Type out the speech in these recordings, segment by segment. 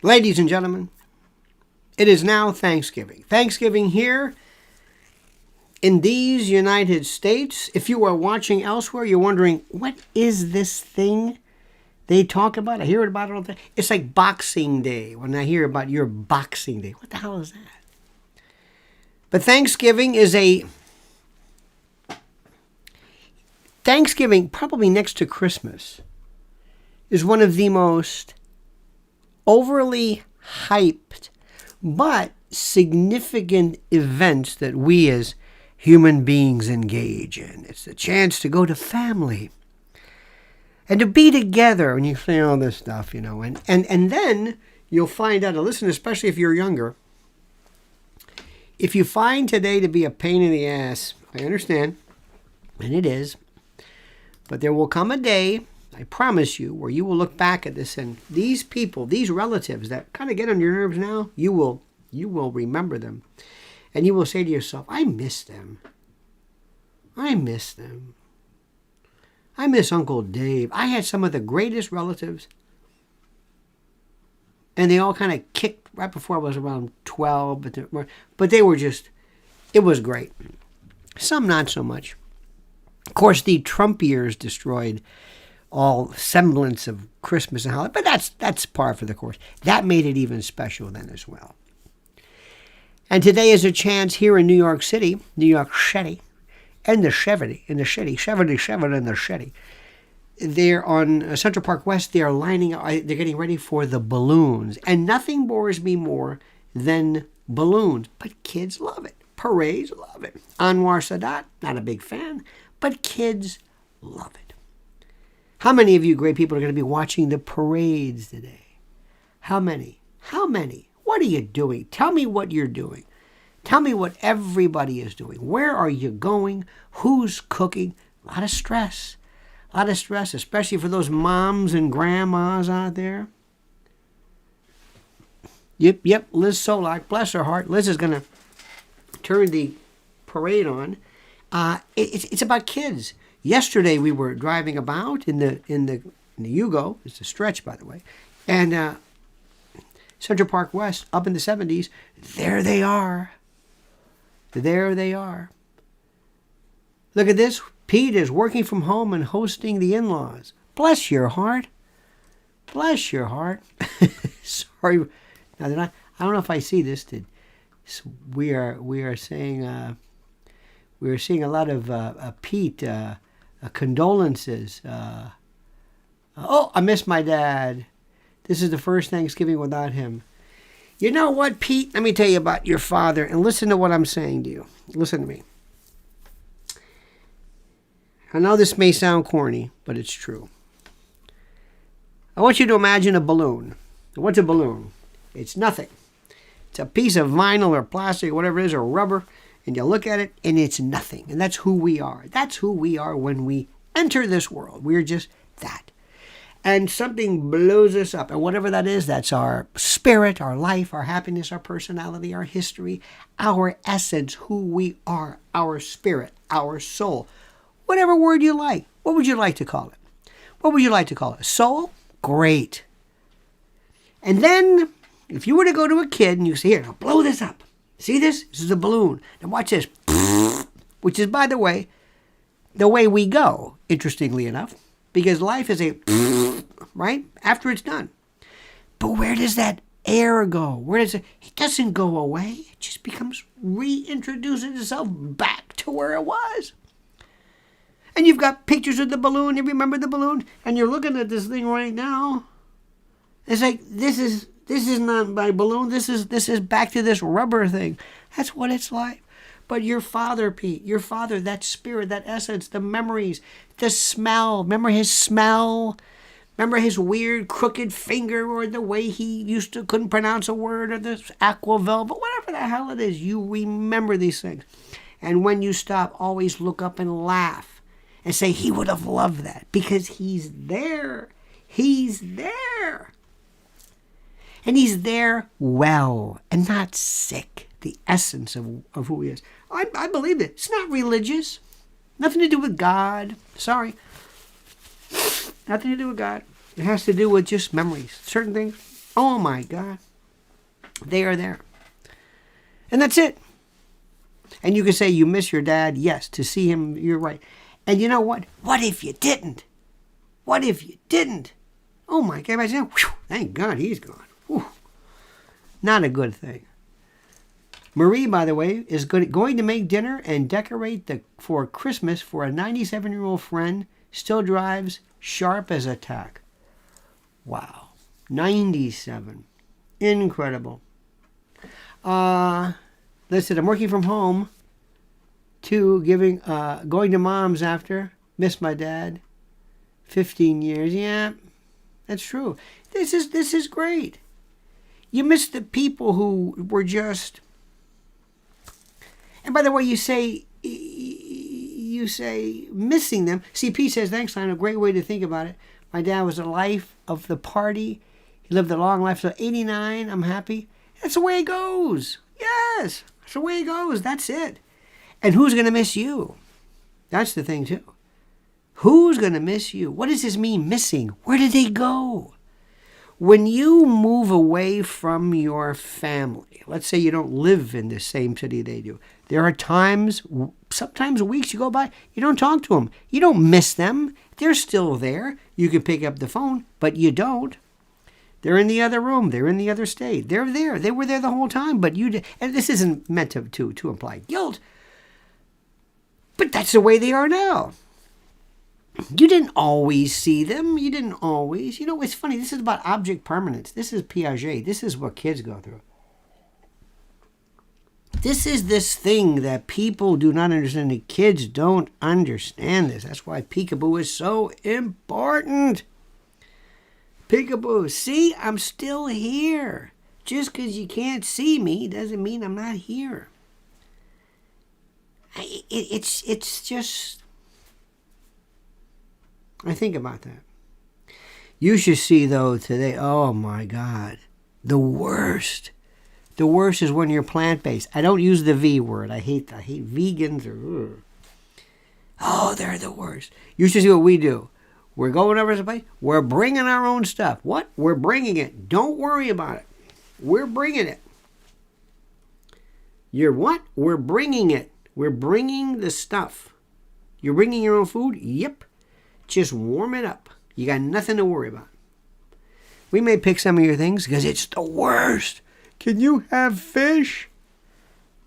Ladies and gentlemen, it is now Thanksgiving. Thanksgiving here in these United States. If you are watching elsewhere, you're wondering, what is this thing they talk about? I hear about it all the time. It's like Boxing Day. When I hear about your Boxing Day, what the hell is that? But Thanksgiving, probably next to Christmas, is one of the most overly hyped but significant events that we as human beings engage in. It's the chance to go to family and to be together when you say all this stuff, and then you'll find out, and listen, especially if you're younger, if you find today to be a pain in the ass, I understand, and it is, but there will come a day, I promise you, where you will look back at this and these people, these relatives that kind of get on your nerves now, you will remember them. And you will say to yourself, I miss them. I miss them. I miss Uncle Dave. I had some of the greatest relatives. And they all kind of kicked right before I was around 12. But they were just, it was great. Some not so much. Of course, the Trump years destroyed all semblance of Christmas and holiday, but that's par for the course. That made it even special then as well. And today is a chance here in New York City, and the Chevy. They're on Central Park West. They are lining up. They're getting ready for the balloons, and nothing bores me more than balloons. But kids love it. Parades love it. Anwar Sadat, not a big fan, but kids love it. How many of you great people are going to be watching the parades today? How many? How many? What are you doing? Tell me what you're doing. Tell me what everybody is doing. Where are you going? Who's cooking? A lot of stress. A lot of stress, especially for those moms and grandmas out there. Yep, Liz Solak, bless her heart. Liz is going to turn the parade on. It's about kids. Yesterday we were driving about in the Yugo. It's a stretch, by the way, and Central Park West, up in the 70s. There they are. There they are. Look at this. Pete is working from home and hosting the in-laws. Bless your heart. Bless your heart. Sorry. Now, I don't know if I see this. We are seeing a lot of Pete condolences. I miss my dad. This is the first Thanksgiving without him. You know what, Pete? Let me tell you about your father, and listen to what I'm saying to you. Listen to me. I know this may sound corny, but it's true. I want you to imagine a balloon. What's a balloon? It's nothing. It's a piece of vinyl or plastic or whatever it is, or rubber, and you look at it, and it's nothing. And that's who we are. That's who we are when we enter this world. We're just that. And something blows us up. And whatever that is, that's our spirit, our life, our happiness, our personality, our history, our essence, who we are, our spirit, our soul. Whatever word you like. What would you like to call it? What would you like to call it? Soul? Great. And then, if you were to go to a kid and you say, here, now blow this up. See this? This is a balloon. Now watch this. Which is, by the way we go, interestingly enough. Because life is right? After it's done. But where does that air go? Where does it doesn't go away. It just reintroduces itself back to where it was. And you've got pictures of the balloon. You remember the balloon? And you're looking at this thing right now. It's like, this is not my balloon. This is back to this rubber thing. That's what it's like. But your father, Pete, your father, that spirit, that essence, the memories, the smell. Remember his smell? Remember his weird crooked finger, or the way he couldn't pronounce a word, or this aqua velvet, whatever the hell it is. You remember these things. And when you stop, always look up and laugh and say, he would have loved that, because he's there. He's there. And he's there well and not sick. The essence of who he is. I believe it. It's not religious. Nothing to do with God. Sorry. Nothing to do with God. It has to do with just memories. Certain things. Oh my God. They are there. And that's it. And you can say you miss your dad. Yes, to see him, you're right. And you know what? What if you didn't? What if you didn't? Oh my God. Whew, thank God he's gone. Whew. Not a good thing. Marie, by the way, is going to make dinner and decorate for Christmas for a 97-year-old friend. Still drives sharp as a tack. Wow. 97. Incredible. Listen, I'm working from home. 2, going to mom's after. Miss my dad. 15 years. Yeah, that's true. This is great. You miss the people who were just... And by the way, you say missing them. CP says, thanks, Lionel. A great way to think about it. My dad was the life of the party. He lived a long life. So 89, I'm happy. That's the way it goes. Yes, that's the way it goes. That's it. And who's going to miss you? That's the thing, too. Who's going to miss you? What does this mean, missing? Where did they go? When you move away from your family, let's say you don't live in the same city they do, there are times, sometimes weeks you go by, you don't talk to them. You don't miss them. They're still there. You can pick up the phone, but you don't. They're in the other room. They're in the other state. They're there. They were there the whole time, but you did. And this isn't meant to imply guilt, but that's the way they are now. You didn't always see them. You didn't always. You know, it's funny. This is about object permanence. This is Piaget. This is what kids go through. This is this thing that people do not understand. The kids don't understand this. That's why peekaboo is so important. Peekaboo. See, I'm still here. Just because you can't see me doesn't mean I'm not here. It's just... I think about that. You should see, though, today, oh my God, the worst. The worst is when you're plant-based. I don't use the V word. I hate vegans. Oh, they're the worst. You should see what we do. We're going over to the place. We're bringing our own stuff. What? We're bringing it. Don't worry about it. We're bringing it. You're what? We're bringing it. We're bringing the stuff. You're bringing your own food? Yep. Just warm it up. You got nothing to worry about. We may pick some of your things because it's the worst. Can you have fish?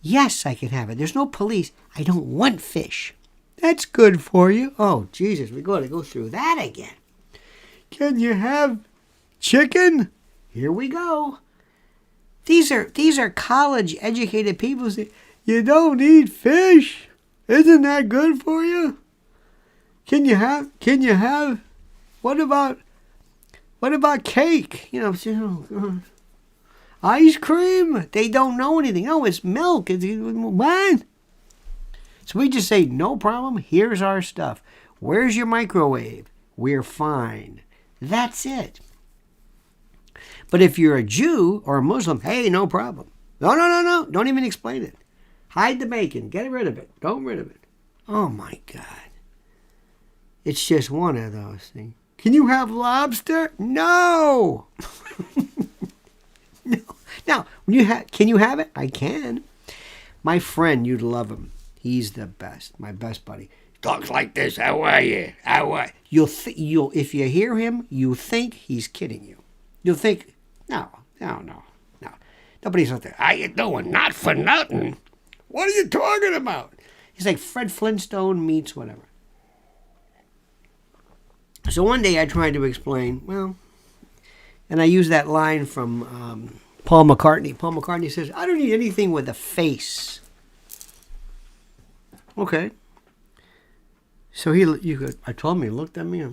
Yes, I can have it. There's no police. I don't want fish. That's good for you. Oh, Jesus, we got to go through that again. Can you have chicken? Here we go. These are college-educated people who say, you don't eat fish. Isn't that good for you? Can you have, what about cake? You know, ice cream? They don't know anything. Oh, it's milk. It's what? So we just say, no problem. Here's our stuff. Where's your microwave? We're fine. That's it. But if you're a Jew or a Muslim, hey, no problem. No. Don't even explain it. Hide the bacon. Get rid of it. Don't rid of it. Oh, my God. It's just one of those things. Can you have lobster? No. No. Now, can you have it? I can. My friend, you'd love him. He's the best. My best buddy. Talks like this. How are you? How are you? If you hear him, you think he's kidding you. You'll think, no. Nobody's out there. How you doing? Not for nothing. What are you talking about? He's like Fred Flintstone meets whatever. So one day I tried to explain, and I used that line from Paul McCartney. Paul McCartney says, I don't need anything with a face. Okay. So I told him, he looked at me.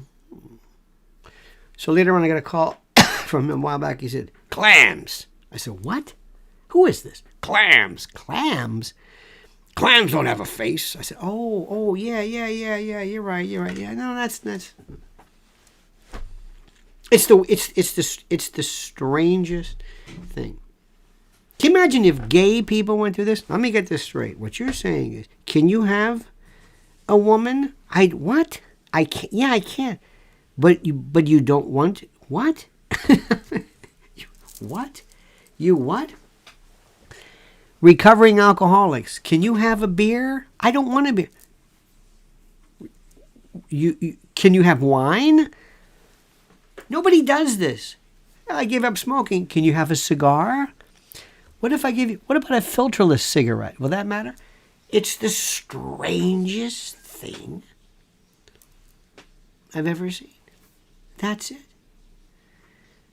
So later on I got a call from him a while back. He said, clams. I said, what? Who is this? Clams. Clams? Clams don't have a face. I said, oh, yeah, you're right. Yeah, no, that's... It's the strangest thing. Can you imagine if gay people went through this? Let me get this straight. What you're saying is, can you have a woman? What? I can't. Yeah, I can. But you don't want what? What? You what? Recovering alcoholics. Can you have a beer? I don't want a beer. Can you have wine? Nobody does this. I give up smoking. Can you have a cigar? What about a filterless cigarette? Will that matter? It's the strangest thing I've ever seen. That's it.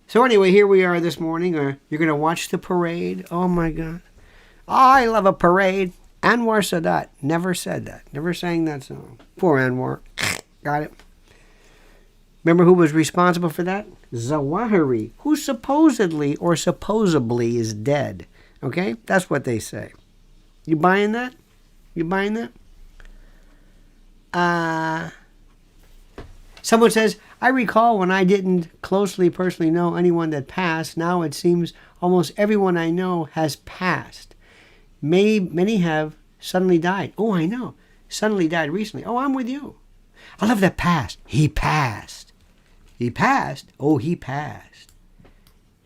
So anyway, here we are this morning. You're going to watch the parade. Oh my God. I love a parade. Anwar Sadat never said that. Never sang that song. Poor Anwar. Got it. Remember who was responsible for that? Zawahiri, who supposedly or supposedly is dead. Okay? That's what they say. You buying that? You buying that? Someone says, I recall when I didn't closely personally know anyone that passed. Now it seems almost everyone I know has passed. Many have suddenly died. Oh, I know. Suddenly died recently. Oh, I'm with you. I love that passed. He passed. He passed? Oh, he passed.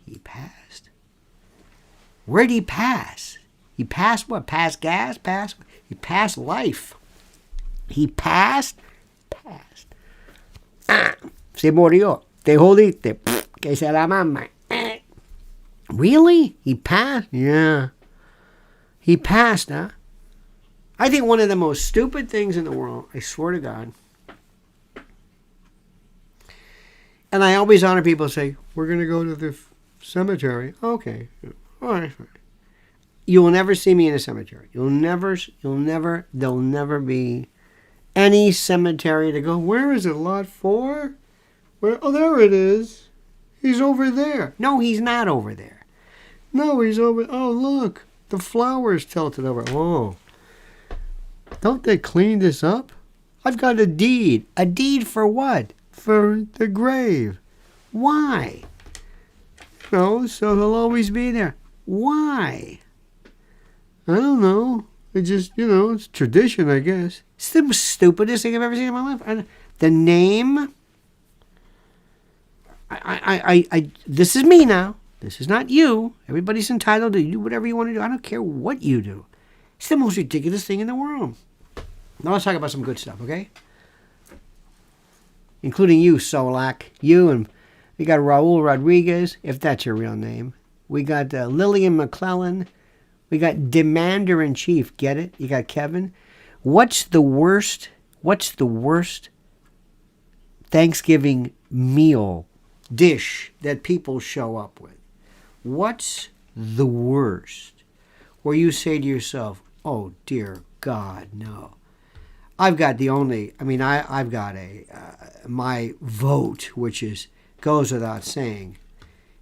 He passed. Where'd he pass? He passed what? Passed gas? He passed life. He passed? Passed. Se murió. Te jodiste. Que se la mama. Really? He passed? Yeah. He passed, huh? I think one of the most stupid things in the world, I swear to God, and I always honor people who say, we're going to go to the cemetery. Okay. All right. You will never see me in a cemetery. There'll never be any cemetery to go, where is it, lot 4? Where? Oh, there it is. He's over there. No, he's not over there. No, he's over. Oh, look. The flowers tilted over. Whoa. Don't they clean this up? I've got a deed. A deed for what? For the grave. Why? No, so he'll always be there. Why? I don't know. It just, it's tradition, I guess. It's the stupidest thing I've ever seen in my life. The name. This is me now. This is not you. Everybody's entitled to do whatever you want to do. I don't care what you do. It's the most ridiculous thing in the world. Now let's talk about some good stuff, okay? Including you, Solak. You, and we got Raul Rodriguez, if that's your real name. We got Lillian McClellan. We got Demander-in-Chief. Get it? You got Kevin. What's the worst Thanksgiving meal dish that people show up with? What's the worst? Where you say to yourself, oh, dear God, no. I've got my vote, which goes without saying,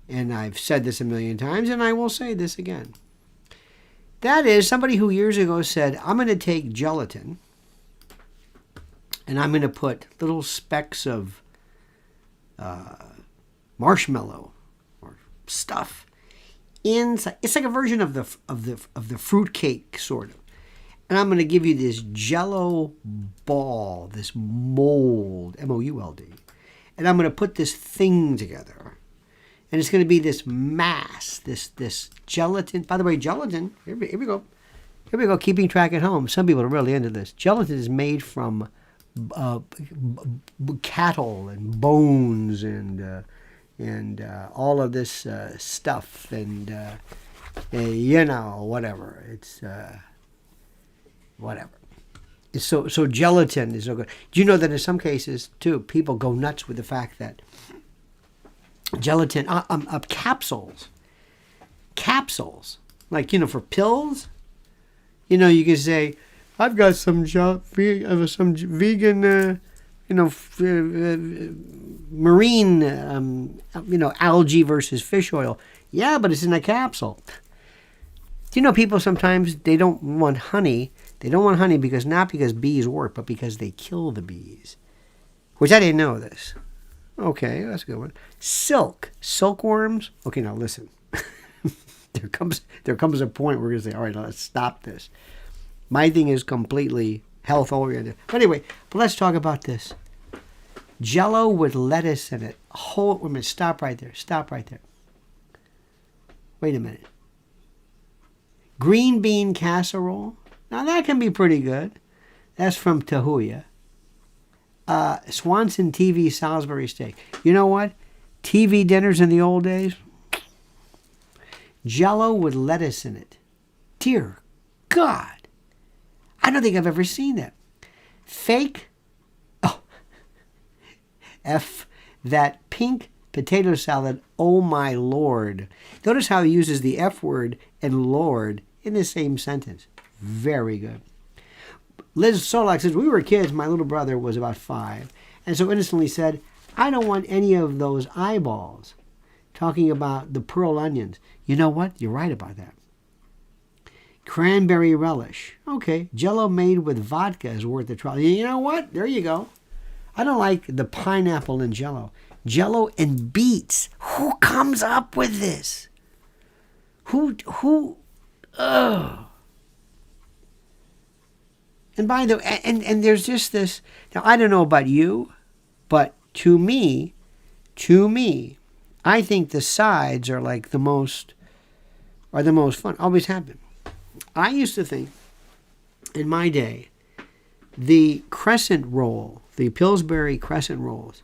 and I've said this a million times, and I will say this again. That is somebody who years ago said, I'm going to take gelatin, and I'm going to put little specks of marshmallow or stuff inside. It's like a version of the fruit cake, sort of. And I'm going to give you this Jell-O ball, this mold, M-O-U-L-D. And I'm going to put this thing together. And it's going to be this mass, this gelatin. By the way, gelatin, here we go. Here we go, keeping track at home. Some people are really into this. Gelatin is made from cattle and bones and all of this stuff and, whatever. It's... whatever. So gelatin is so good. Do you know that in some cases, too, people go nuts with the fact that gelatin, capsules, like, for pills, you can say, I've got some vegan, marine, algae versus fish oil. Yeah, but it's in a capsule. Do you know people sometimes, they don't want honey. They don't want honey not because bees work, but because they kill the bees. Which I didn't know this. Okay, that's a good one. Silkworms. Okay, now listen. There comes a point where we're going to say, all right, let's stop this. My thing is completely health oriented. But anyway, let's talk about this. Jell-O with lettuce in it. Wait a minute, stop right there. Wait a minute. Green bean casserole. Now that can be pretty good. That's from Tahuya. Swanson TV Salisbury steak. You know what? TV dinners in the old days. Jello with lettuce in it. Dear God. I don't think I've ever seen that. Fake. Oh. That pink potato salad. Oh my Lord. Notice how he uses the F word and Lord in the same sentence. Very good. Liz Solak says, we were kids. My little brother was about 5. And so innocently said, I don't want any of those eyeballs. Talking about the pearl onions. You know what? You're right about that. Cranberry relish. Okay. Jello made with vodka is worth the trouble. You know what? There you go. I don't like the pineapple in Jello. Jello and beets. Who comes up with this? Ugh. And by the way, and there's just this. Now, I don't know about you, but to me, I think the sides are like the most fun. Always have been. I used to think, in my day, the crescent roll, the Pillsbury crescent rolls,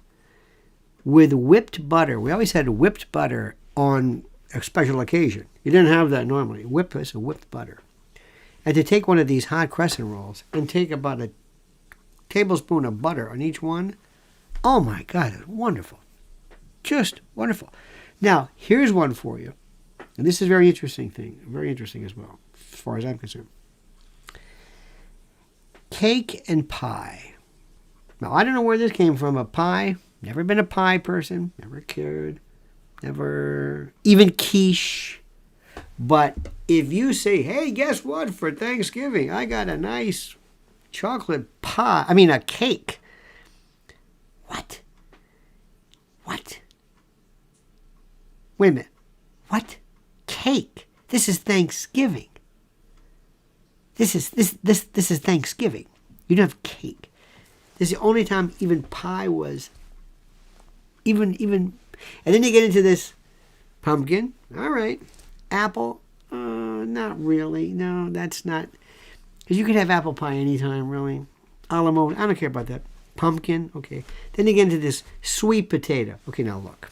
with whipped butter. We always had whipped butter on a special occasion. You didn't have that normally. It's a whipped butter. And to take one of these hot crescent rolls and take about a tablespoon of butter on each one, oh my God, it's wonderful. Just wonderful. Now, here's one for you. And this is a very interesting as well, as far as I'm concerned. Cake and pie. Now, I don't know where this came from, a pie. Never been a pie person. Never cared. Never, even quiche. But if you say, hey, guess what? For Thanksgiving, I got a nice chocolate pie. I mean, a cake. What? Wait a minute. What? Cake? This is Thanksgiving. This is Thanksgiving. You don't have cake. This is the only time even pie was even. And then you get into this pumpkin. All right. Apple, not really. No, that's not. Because you can have apple pie anytime, really. A la mode, I don't care about that. Pumpkin, okay. Then you get into this sweet potato. Okay, now look.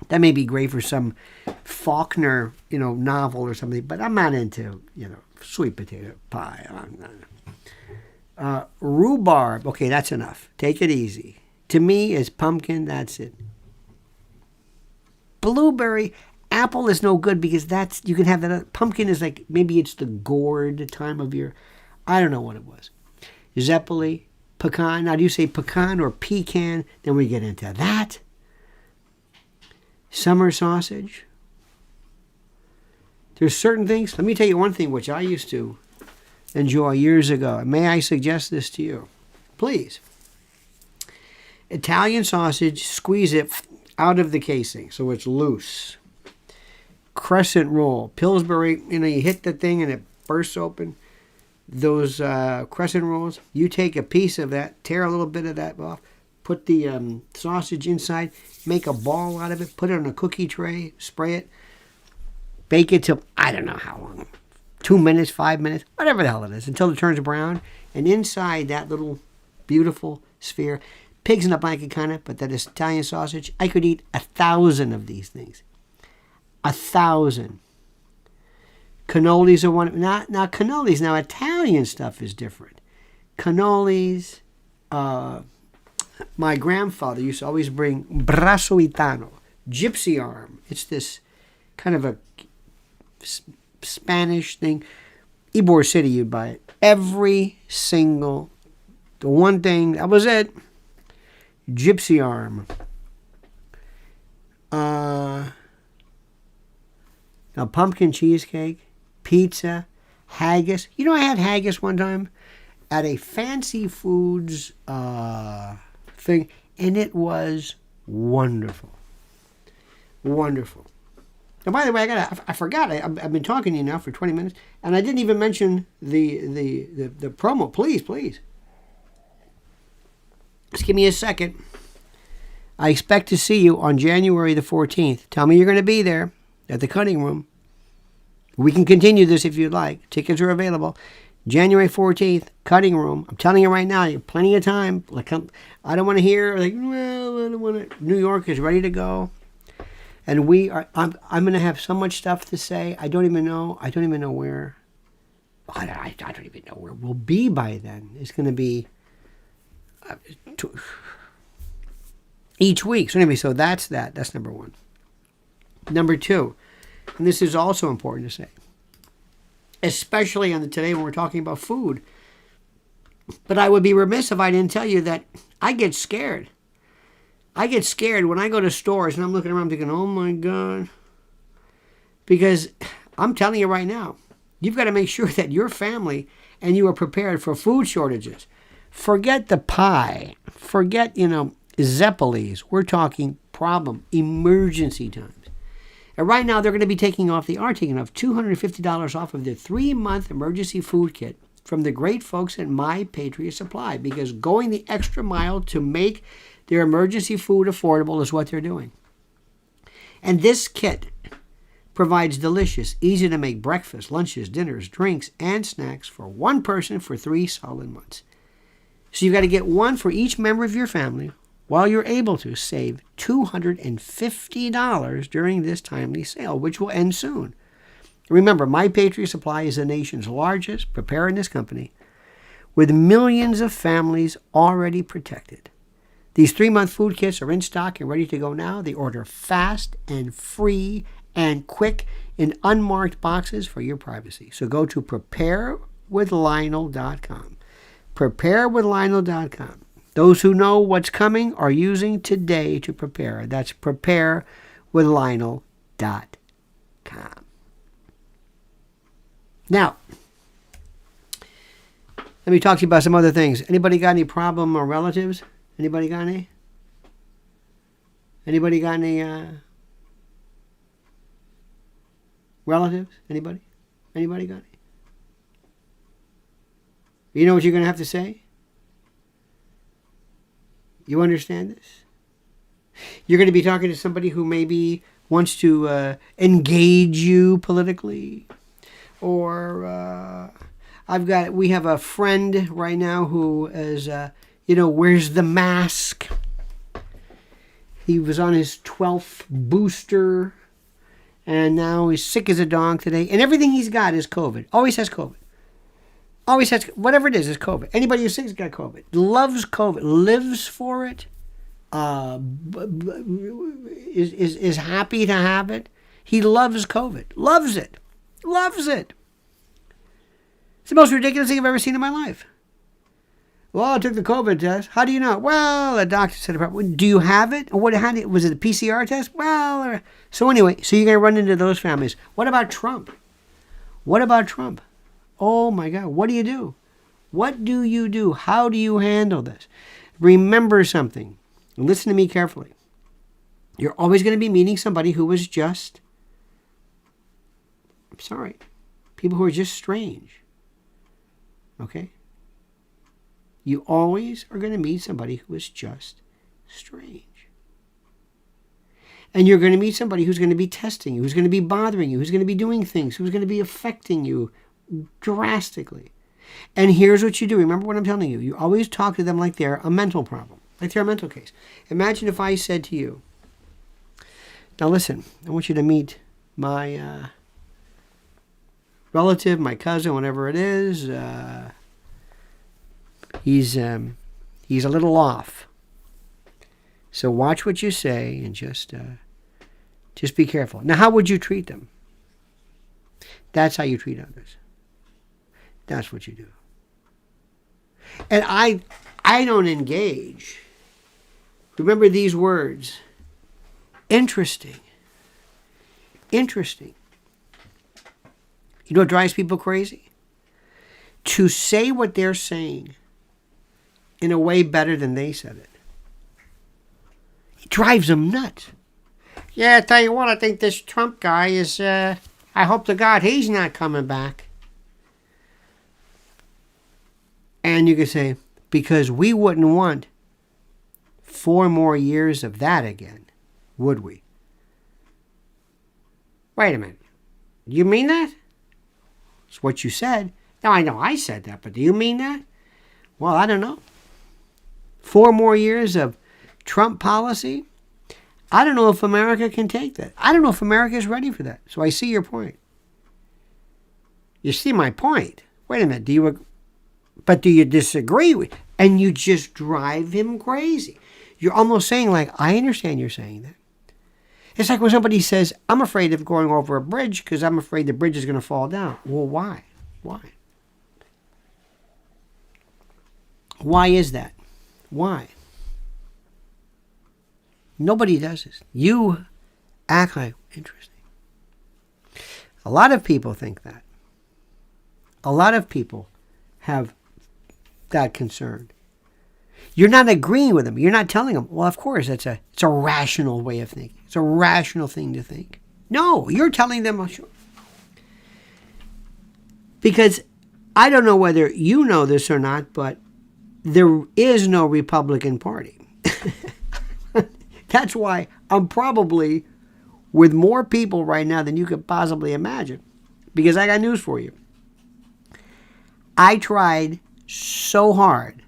That may be great for some Faulkner, novel or something, but I'm not into, sweet potato pie. Rhubarb, okay, that's enough. Take it easy. To me, it's pumpkin, that's it. Blueberry. Apple is no good because you can have that. Pumpkin is like, maybe it's the gourd time of year. I don't know what it was. Zeppoli, pecan. Now, do you say pecan or pecan? Then we get into that. Summer sausage. There's certain things. Let me tell you one thing which I used to enjoy years ago. May I suggest this to you? Please. Italian sausage, squeeze it out of the casing so it's loose. Crescent roll. Pillsbury, you hit the thing and it bursts open. Those crescent rolls, you take a piece of that, tear a little bit of that off, put the sausage inside, make a ball out of it, put it on a cookie tray, spray it, bake it till, I don't know how long, 2 minutes, 5 minutes, whatever the hell it is, until it turns brown. And inside that little beautiful sphere, pigs in a blanket kind of, but that is Italian sausage. I could eat 1,000 of these things. 1,000. Cannolis are one. Now cannolis. Now Italian stuff is different. Cannolis. My grandfather used to always bring brasoitano, gypsy arm. It's this kind of a Spanish thing. Ybor City, you'd buy it. Every single, the one thing that was it. Gypsy arm. Now, pumpkin cheesecake, pizza, haggis. I had haggis one time at a fancy foods thing, and it was wonderful. Wonderful. Now, by the way, I forgot. I've been talking to you now for 20 minutes, and I didn't even mention the promo. Please. Just give me a second. I expect to see you on January the 14th. Tell me you're going to be there. at the Cutting Room. We can continue this if you'd like. Tickets are available. January 14th, Cutting Room. I'm telling you right now, you have plenty of time. I don't want to hear, well, I don't want to. New York is ready to go. And I'm going to have so much stuff to say. I don't even know where. I don't even know where we'll be by then. It's going to be each week. So anyway, so that's that. That's number one. Number two, and this is also important to say, especially on today when we're talking about food. But I would be remiss if I didn't tell you that I get scared. I get scared when I go to stores and I'm looking around thinking, oh my God. Because I'm telling you right now, you've got to make sure that your family and you are prepared for food shortages. Forget the pie. Forget, Zeppelis. We're talking problem, emergency times. And right now they're taking off $250 off of their 3-month emergency food kit from the great folks at My Patriot Supply, because going the extra mile to make their emergency food affordable is what they're doing. And this kit provides delicious, easy-to-make breakfast, lunches, dinners, drinks, and snacks for one person for 3 solid months. So you've got to get one for each member of your family while you're able to save $250 during this timely sale, which will end soon. Remember, My Patriot Supply is the nation's largest preparedness company with millions of families already protected. These 3-month food kits are in stock and ready to go now. They order fast and free and quick in unmarked boxes for your privacy. So go to preparewithlionel.com. Preparewithlionel.com. Those who know what's coming are using today to prepare. That's preparewithlionel.com. Now, let me talk to you about some other things. Anybody got any problem or relatives? Anybody got any? Anybody got any relatives? Anybody? Anybody got any? You know what you're going to have to say? You understand this? You're going to be talking to somebody who maybe wants to engage you politically. Or we have a friend right now who is, wears the mask. He was on his 12th booster, and now he's sick as a dog today. And everything he's got is COVID. Always has COVID. Always has, whatever it is COVID. Anybody who's sick has got COVID. Loves COVID. Lives for it. Is happy to have it. He loves COVID. Loves it. Loves it. It's the most ridiculous thing I've ever seen in my life. Well, I took the COVID test. How do you know? Well, the doctor said, do you have it? Was it a PCR test? Well, so anyway, so you're going to run into those families. What about Trump? What about Trump? Oh my God, what do you do? What do you do? How do you handle this? Remember something. Listen to me carefully. You're always going to be meeting somebody who is just, people who are just strange. Okay? You always are going to meet somebody who is just strange. And you're going to meet somebody who's going to be testing you, who's going to be bothering you, who's going to be doing things, who's going to be affecting you drastically. And here's what you do. Remember what I'm telling you. You always talk to them like they're a mental problem, like they're a mental case. Imagine if I said to you, now listen, I want you to meet my relative, my cousin, whatever it is. He's a little off. So watch what you say and just be careful. Now, how would you treat them? That's how you treat others. That's what you do. And I don't engage. Remember these words. Interesting. Interesting. You know what drives people crazy? To say what they're saying in a way better than they said it. It drives them nuts. Yeah, I tell you what, I think this Trump guy is, I hope to God he's not coming back. And you could say, because we wouldn't want 4 more years of that again, would we? Wait a minute. You mean that? It's what you said. Now, I know I said that, but do you mean that? Well, I don't know. 4 more years of Trump policy? I don't know if America can take that. I don't know if America is ready for that. So I see your point. You see my point. Wait a minute. Do you disagree with? And you just drive him crazy. You're almost saying like, I understand you're saying that. It's like when somebody says, I'm afraid of going over a bridge because I'm afraid the bridge is going to fall down. Well, why? Why? Why is that? Why? Nobody does this. You act like, interesting. A lot of people think that. A lot of people have that concern. You're not agreeing with them. You're not telling them, well, of course, it's a rational way of thinking. It's a rational thing to think. No, you're telling them, oh, sure. Because I don't know whether you know this or not, but there is no Republican Party. That's why I'm probably with more people right now than you could possibly imagine. Because I got news for you. I tried so hard.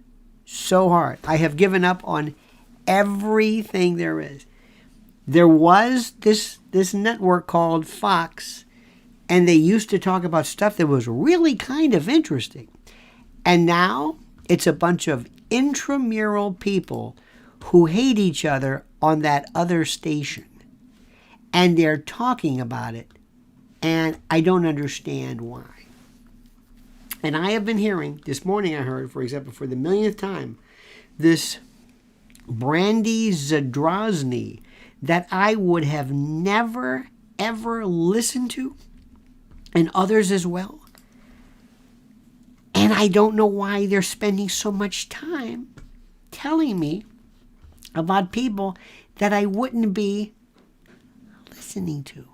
I have given up on everything there is. There was this network called Fox, and they used to talk about stuff that was really kind of interesting. And now it's a bunch of intramural people who hate each other on that other station. And they're talking about it, and I don't understand why. And I have been hearing, this morning I heard, for example, for the millionth time, this Brandy Zadrozny that I would have never, ever listened to, and others as well. And I don't know why they're spending so much time telling me about people that I wouldn't be listening to.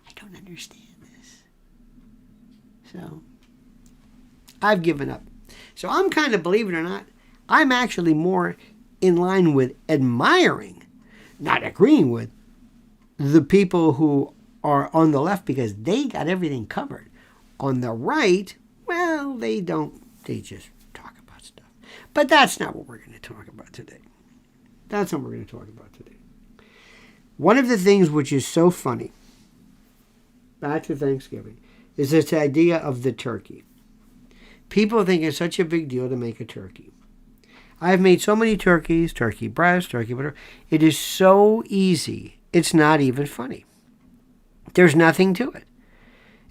I don't understand this. So I've given up. So I'm kind of, believe it or not, I'm actually more in line with admiring, not agreeing with, the people who are on the left because they got everything covered. On the right, well, they don't. They just talk about stuff. But that's not what we're going to talk about today. That's what we're going to talk about today. One of the things which is so funny, back to Thanksgiving, is this idea of the turkey. People think it's such a big deal to make a turkey. I've made so many turkeys, turkey breast, turkey whatever. It is so easy. It's not even funny. There's nothing to it.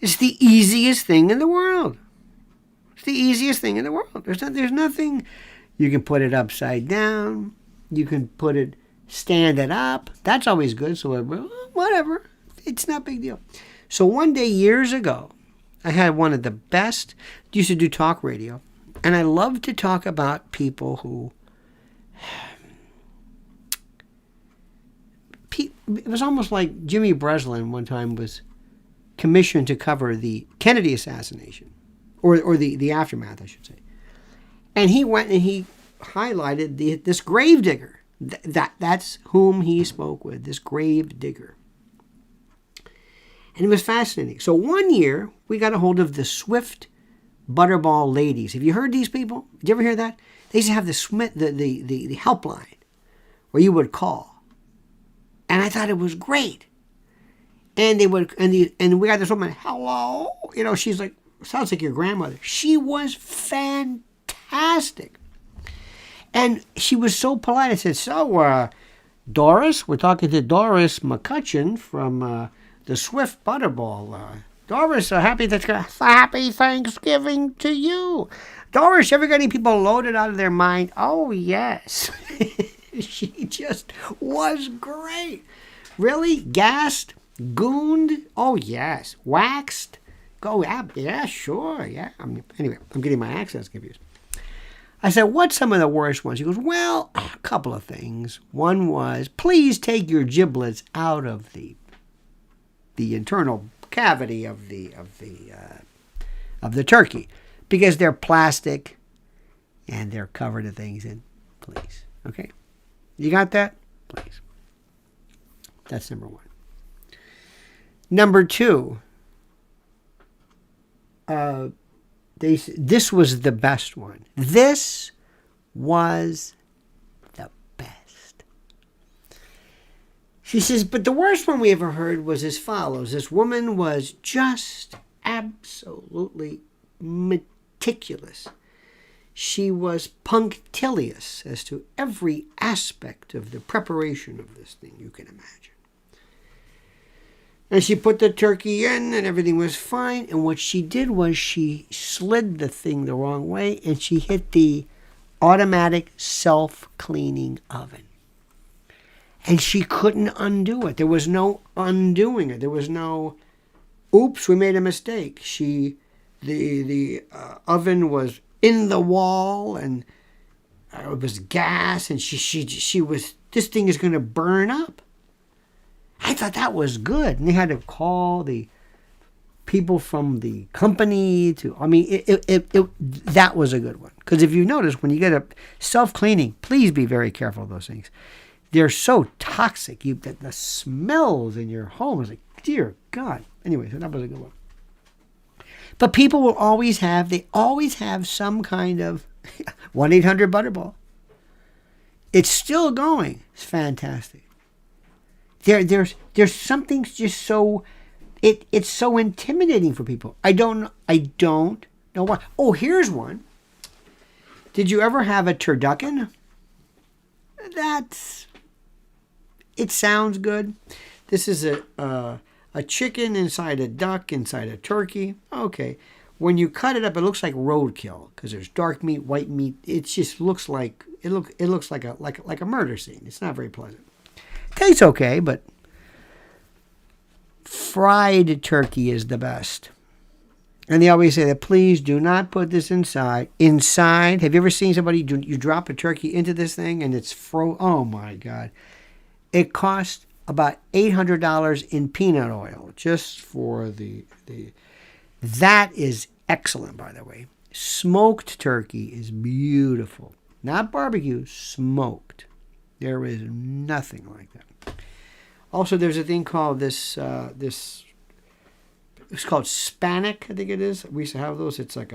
It's the easiest thing in the world. It's the easiest thing in the world. There's nothing. You can put it upside down. You can stand it up. That's always good. So whatever. It's not a big deal. So one day years ago, I had one of the best, used to do talk radio, and I love to talk about people who, it was almost like Jimmy Breslin one time was commissioned to cover the Kennedy assassination, or the aftermath, I should say. And he went and he highlighted this grave digger. That's whom he spoke with, this grave digger. And it was fascinating. So one year, we got a hold of the Swift Butterball ladies. Have you heard these people? Did you ever hear that? They used to have the helpline where you would call. And I thought it was great. And they would, and we got this woman, hello. You know, she's like, sounds like your grandmother. She was fantastic. And she was so polite. I said, so, Doris, we're talking to Doris McCutcheon from the Swift Butterball. Doris, happy Thanksgiving to you. Doris, you ever got any people loaded out of their mind? Oh, yes. She just was great. Really? Gassed? Gooned? Oh, yes. Waxed? Go, yeah, sure, yeah. Anyway, I'm getting my accents confused. I said, what's some of the worst ones? He goes, well, a couple of things. One was, please take your giblets out of the internal cavity of the turkey, because they're plastic and they're covered in things. And please, okay, you got that? Please. That's number one. Number two, this was the best one. This was the best. She says, but the worst one we ever heard was as follows. This woman was just absolutely meticulous. She was punctilious as to every aspect of the preparation of this thing you can imagine. And she put the turkey in and everything was fine. And what she did was she slid the thing the wrong way and she hit the automatic self-cleaning oven. And she couldn't undo it. There was no undoing it. There was no, oops, we made a mistake. The oven was in the wall and it was gas and she was, this thing is going to burn up. I thought that was good. And they had to call the people from the company to, I mean, that was a good one. Because if you notice, when you get a self-cleaning, please be very careful of those things. They're so toxic. The smells in your home is like, dear God. Anyway, so that was a good one. But people will always have some kind of 1-800-Butterball. It's still going. It's fantastic. There's something just so, it's so intimidating for people. I don't know why. Oh, here's one. Did you ever have a turducken? It sounds good. This is a chicken inside a duck, inside a turkey. Okay. When you cut it up, it looks like roadkill because there's dark meat, white meat. It just looks like it looks like a murder scene. It's not very pleasant. Tastes okay, but fried turkey is the best. And they always say that please do not put this inside. Inside, have you ever seen somebody you drop a turkey into this thing and it's oh my God. It costs about $800 in peanut oil just for that is excellent, by the way. Smoked turkey is beautiful. Not barbecue, smoked. There is nothing like that. Also, there's a thing called it's called Spanik, I think it is. We used to have those. It's like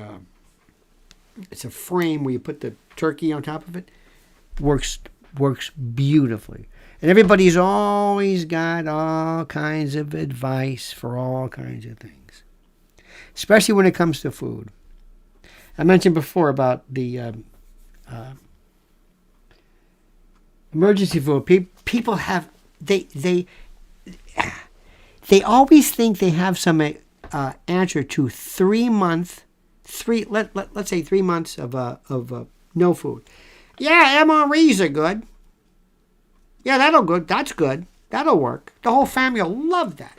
it's a frame where you put the turkey on top of it. Works beautifully. And everybody's always got all kinds of advice for all kinds of things, especially when it comes to food. I mentioned before about the emergency food. People have they always think they have some answer to 3 months. Let's say 3 months of no food. Yeah, MREs are good. Yeah, that's good. That'll work. The whole family will love that.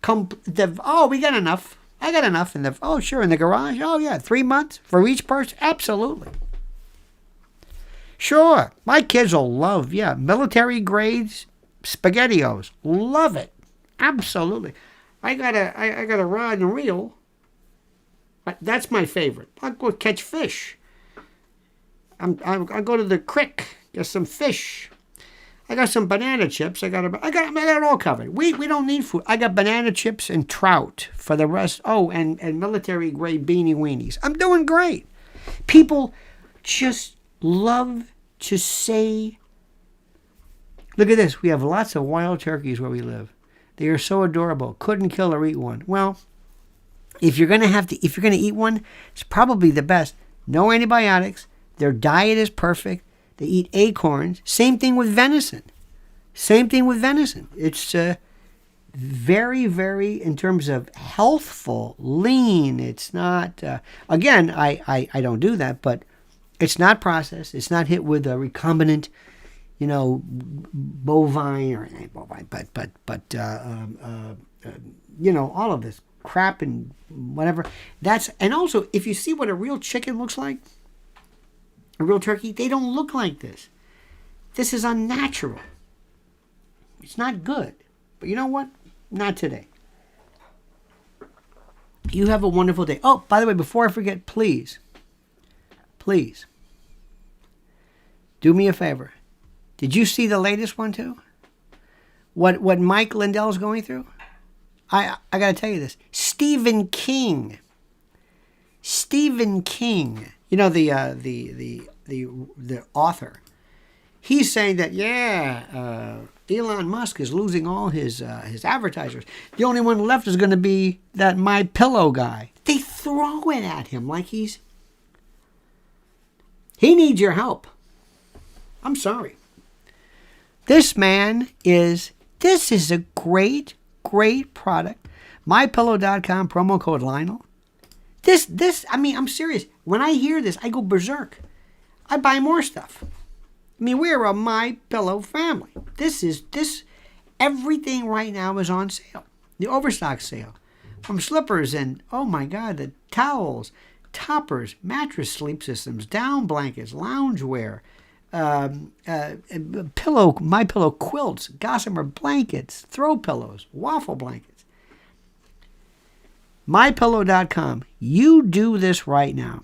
We got enough. I got enough in sure, in the garage. Oh yeah, 3 months for each person. Absolutely. Sure, my kids will love, military grades SpaghettiOs. Love it. Absolutely. I got a rod and reel. That's my favorite. I'll go catch fish. I'll go to the creek, get some fish. I got some banana chips. I got it all covered. We don't need food. I got banana chips and trout for the rest. Oh, and military grade beanie weenies. I'm doing great. People just love to say, look at this. We have lots of wild turkeys where we live. They are so adorable. Couldn't kill or eat one. Well, if you're gonna eat one, it's probably the best. No antibiotics. Their diet is perfect. They eat acorns. Same thing with venison. It's very, very, in terms of healthful, lean. It's not, again, I don't do that, but it's not processed. It's not hit with a recombinant, bovine or not bovine, but all of this crap and whatever. And also, if you see what a real chicken looks like, a real turkey, they don't look like this. This is unnatural. It's not good. But you know what? Not today. You have a wonderful day. Oh, by the way, before I forget, please, do me a favor. Did you see the latest one too? What Mike Lindell's going through? I got to tell you this. Stephen King. You know, the author. He's saying that, Elon Musk is losing all his advertisers. The only one left is going to be that My Pillow guy. They throw it at him like he needs your help. I'm sorry. This is a great product. MyPillow.com, promo code Lionel. I'm serious. When I hear this, I go berserk. I buy more stuff. I mean, we're a My Pillow family. Everything right now is on sale. The overstock sale. From slippers and, oh my God, the towels, toppers, mattress sleep systems, down blankets, loungewear, My Pillow quilts, gossamer blankets, throw pillows, waffle blankets. MyPillow.com. You do this right now.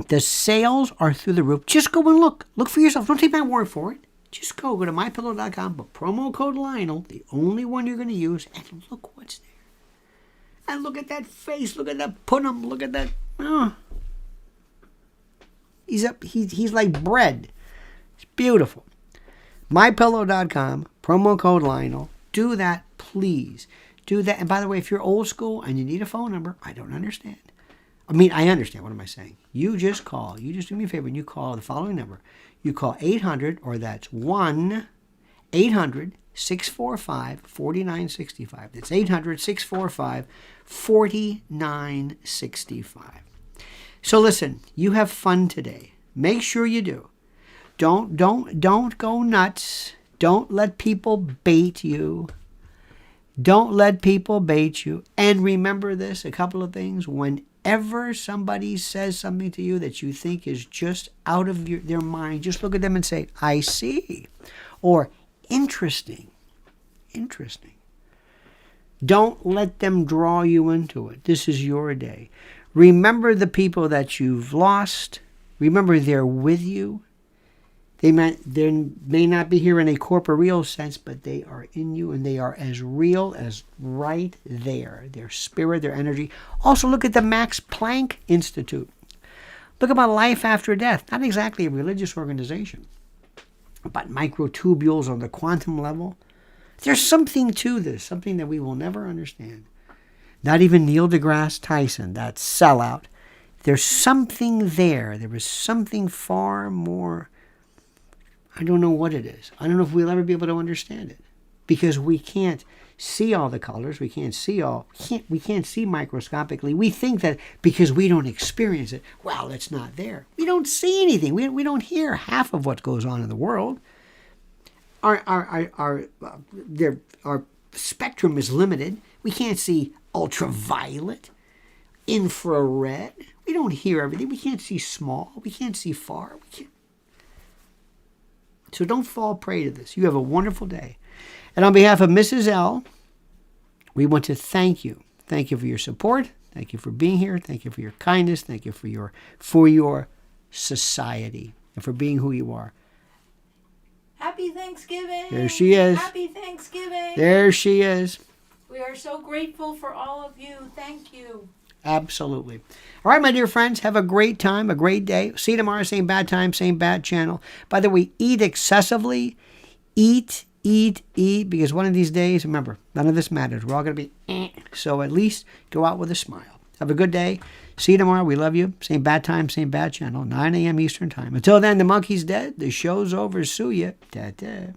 The sales are through the roof. Just go and look. Look for yourself. Don't take my word for it. Just go to MyPillow.com, but promo code Lionel, the only one you're going to use, and look what's there. And look at that face. Look at that punim. Look at that. Oh. He's like bread. It's beautiful. MyPillow.com, promo code Lionel. Do that, please. Do that. And by the way, if you're old school and you need a phone number, I don't understand. I understand. What am I saying? You just call. You just do me a favor and you call the following number. You call 800, or that's 1-800-645-4965. That's 800-645-4965. So listen, you have fun today. Make sure you do. Don't go nuts. Don't let people bait you. Don't let people bait you. And remember this, a couple of things. Whenever somebody says something to you that you think is just out of their mind, just look at them and say, I see. Or, interesting. Don't let them draw you into it. This is your day. Remember the people that you've lost. Remember they're with you. They may not be here in a corporeal sense, but they are in you, and they are as real as right there. Their spirit, their energy. Also, look at the Max Planck Institute. Look about life after death. Not exactly a religious organization, but microtubules on the quantum level. There's something to this, something that we will never understand. Not even Neil deGrasse Tyson, that sellout. There's something there. There is something far more. I don't know what it is. I don't know if we'll ever be able to understand it, because we can't see all the colors. We can't see microscopically. We think that because we don't experience it, well, it's not there. We don't see anything. We don't hear half of what goes on in the world. Our spectrum is limited. We can't see ultraviolet, infrared. We don't hear everything. We can't see small. We can't see far. So don't fall prey to this. You have a wonderful day. And on behalf of Mrs. L, we want to thank you. Thank you for your support. Thank you for being here. Thank you for your kindness. Thank you for your society and for being who you are. Happy Thanksgiving. There she is. Happy Thanksgiving. There she is. We are so grateful for all of you. Thank you. Absolutely. All right, my dear friends, have a great time, a great day. See you tomorrow, same bad time, same bad channel. By the way, eat excessively. Eat, because one of these days, remember, none of this matters. We're all going to be So at least go out with a smile. Have a good day. See you tomorrow. We love you. Same bad time, same bad channel, 9 a.m. Eastern Time. Until then, the monkey's dead. The show's over. Sue ya. Ta-ta.